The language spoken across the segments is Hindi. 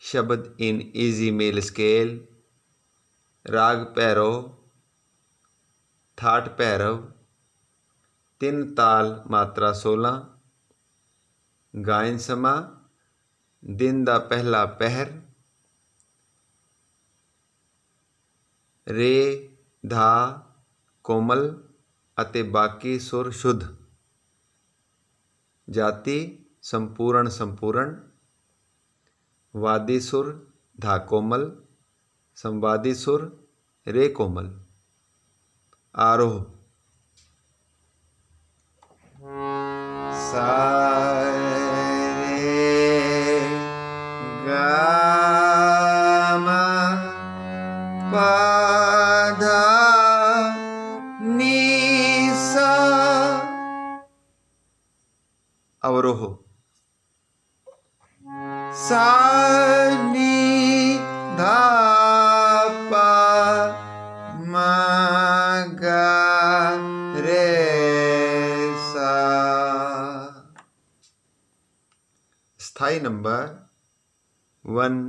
शब्द इन ईजी मेल स्केल। राग भैरव, थाट भैरव, 3 ताल मात्रा 16। गायन समा दिन दा पहला पहर। रे धा कोमल अते बाकी सुर शुद्ध। जाति संपूर्ण संपूर्ण। वादी सुर धा कोमल, संवादी सुर रे कोमल। आरोह सा रे गा मा पा धा नी सा। अवरोह सा नी धा पा मा गा रे सा। स्थाई नंबर 1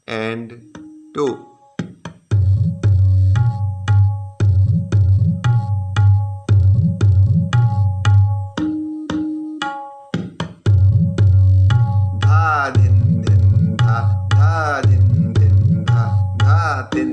and 2। धा दिन धा धा दिन धा धा दिन